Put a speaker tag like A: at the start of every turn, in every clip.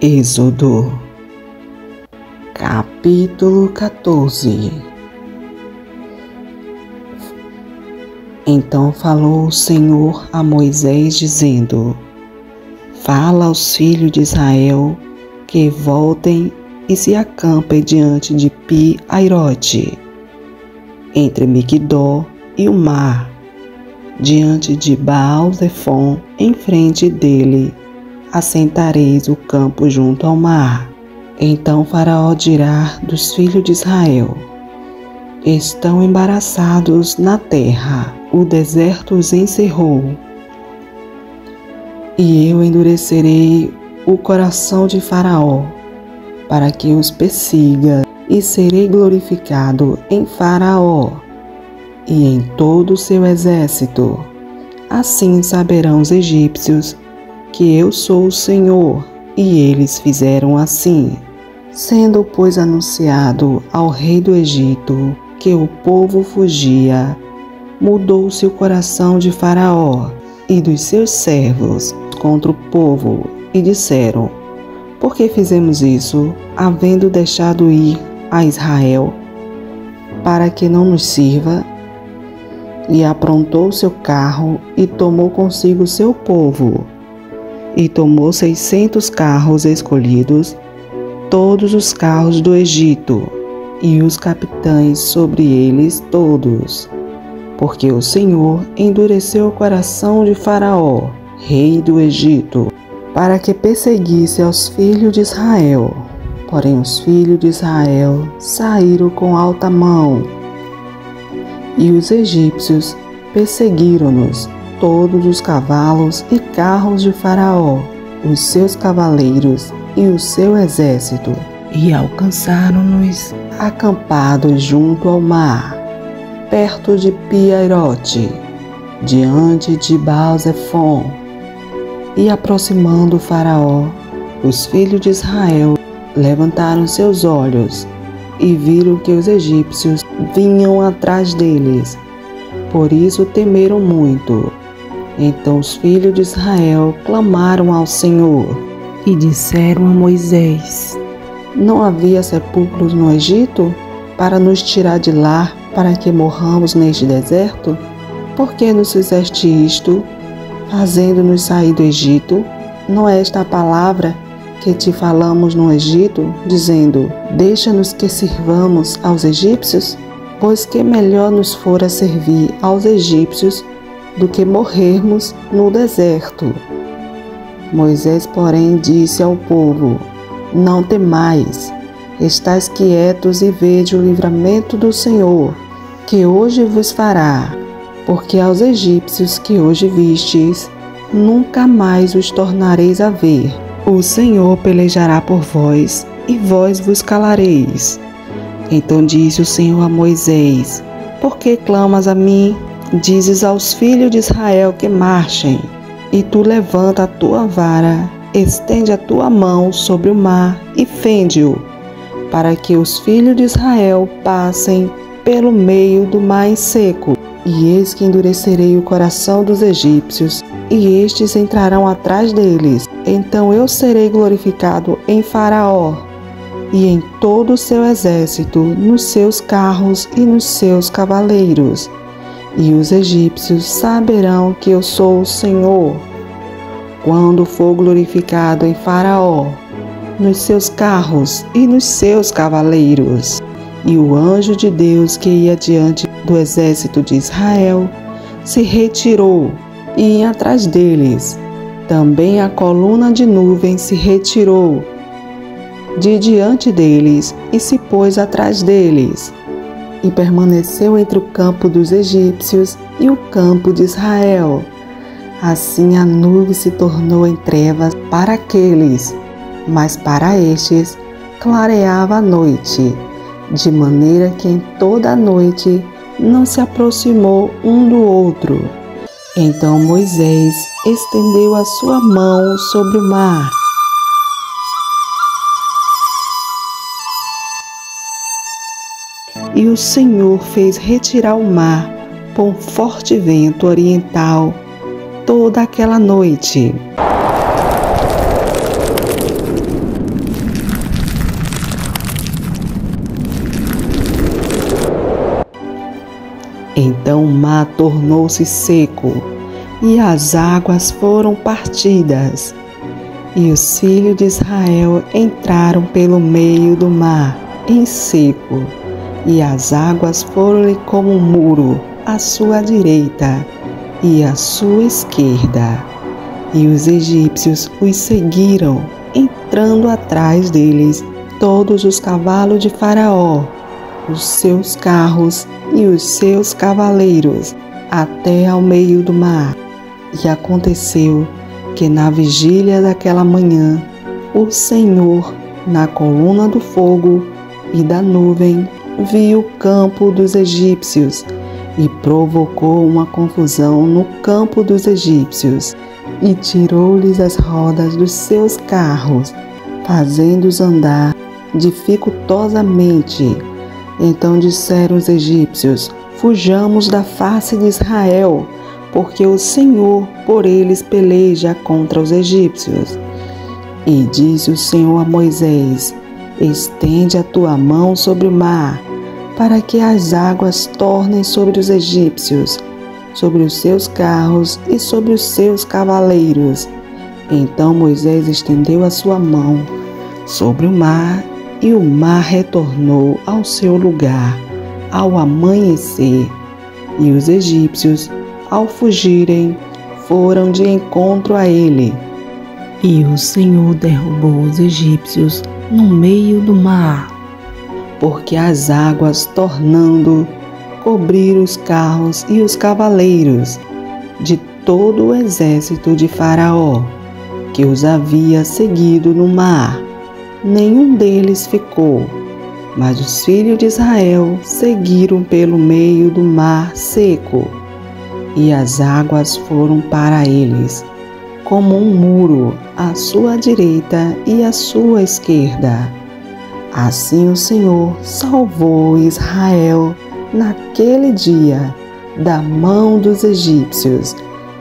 A: Êxodo, capítulo 14. Então falou o Senhor a Moisés, dizendo: Fala aos filhos de Israel que voltem e se acampem diante de Pi-Hairote, entre Migdol e o mar, diante de Baal-Zefon, em frente dele assentareis o campo junto ao mar. Então Faraó dirá dos filhos de Israel: Estão embaraçados na terra, o deserto os encerrou. E eu endurecerei o coração de Faraó, para que os persiga, e serei glorificado em Faraó e em todo o seu exército. Assim saberão os egípcios que eu sou o Senhor. E eles fizeram assim. Sendo, pois, anunciado ao rei do Egito que o povo fugia, mudou-se o coração de Faraó e dos seus servos contra o povo, e disseram: Por que fizemos isso, havendo deixado ir a Israel, para que não nos sirva? E aprontou seu carro e tomou consigo seu povo. E tomou 600 carros escolhidos, todos os carros do Egito, e os capitães sobre eles todos. Porque o Senhor endureceu o coração de Faraó, rei do Egito, para que perseguisse aos filhos de Israel. Porém os filhos de Israel saíram com alta mão. E os egípcios perseguiram-nos, todos os cavalos e carros de Faraó, os seus cavaleiros e o seu exército, e alcançaram-nos acampados junto ao mar, perto de Pi-Hairote, diante de Baal-Zefon. E aproximando Faraó, os filhos de Israel levantaram seus olhos e viram que os egípcios vinham atrás deles. Por isso temeram muito. Então os filhos de Israel clamaram ao Senhor e disseram a Moisés: Não havia sepulcros no Egito para nos tirar de lá, para que morramos neste deserto? Por que nos fizeste isto, fazendo-nos sair do Egito? Não é esta a palavra que te falamos no Egito, dizendo: Deixa-nos que sirvamos aos egípcios? Pois que melhor nos fora servir aos egípcios do que morrermos no deserto. Moisés, porém, disse ao povo: Não temais, estais quietos e vede o livramento do Senhor, que hoje vos fará, porque aos egípcios que hoje vistes, nunca mais os tornareis a ver. O Senhor pelejará por vós, e vós vos calareis. Então disse o Senhor a Moisés: Por que clamas a mim? Dizes aos filhos de Israel que marchem, e tu levanta a tua vara, estende a tua mão sobre o mar e fende-o, para que os filhos de Israel passem pelo meio do mar em seco. E eis que endurecerei o coração dos egípcios, e estes entrarão atrás deles. Então eu serei glorificado em Faraó e em todo o seu exército, nos seus carros e nos seus cavaleiros. E os egípcios saberão que eu sou o Senhor, quando for glorificado em Faraó, nos seus carros e nos seus cavaleiros. E o anjo de Deus que ia diante do exército de Israel se retirou e ia atrás deles. Também a coluna de nuvem se retirou de diante deles e se pôs atrás deles. E permaneceu entre o campo dos egípcios e o campo de Israel. Assim a nuvem se tornou em trevas para aqueles, mas para estes clareava a noite, de maneira que em toda a noite não se aproximou um do outro. Então Moisés estendeu a sua mão sobre o mar, e o Senhor fez retirar o mar por um forte vento oriental toda aquela noite. mar tornou-se seco e as águas foram partidas. E os filhos de Israel entraram pelo meio do mar em seco, e as águas foram-lhe como um muro à sua direita e à sua esquerda. E os egípcios os seguiram, entrando atrás deles todos os cavalos de Faraó, os seus carros e os seus cavaleiros, até ao meio do mar. E aconteceu que na vigília daquela manhã, o Senhor, na coluna do fogo e da nuvem, viu o campo dos egípcios e provocou uma confusão no campo dos egípcios e tirou-lhes as rodas dos seus carros, fazendo-os andar dificultosamente. Então disseram os egípcios: fujamos da face de Israel, porque o Senhor por eles peleja contra os egípcios. E disse o Senhor a Moisés: estende a tua mão sobre o mar, para que as águas tornem sobre os egípcios, sobre os seus carros e sobre os seus cavaleiros. Então Moisés estendeu a sua mão sobre o mar, e o mar retornou ao seu lugar ao amanhecer. E os egípcios, ao fugirem, foram de encontro a ele. E o Senhor derrubou os egípcios no meio do mar, porque as águas, tornando, cobriram os carros e os cavaleiros de todo o exército de Faraó, que os havia seguido no mar. Nenhum deles ficou, mas os filhos de Israel seguiram pelo meio do mar seco, e as águas foram para eles como um muro à sua direita e à sua esquerda. Assim o Senhor salvou Israel naquele dia da mão dos egípcios,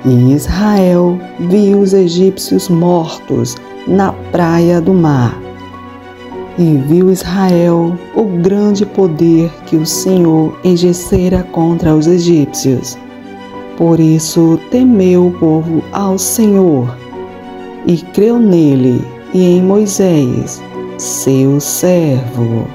A: e Israel viu os egípcios mortos na praia do mar. E viu Israel o grande poder que o Senhor exercera contra os egípcios. Por isso temeu o povo ao Senhor, e creu nele e em Moisés, seu servo.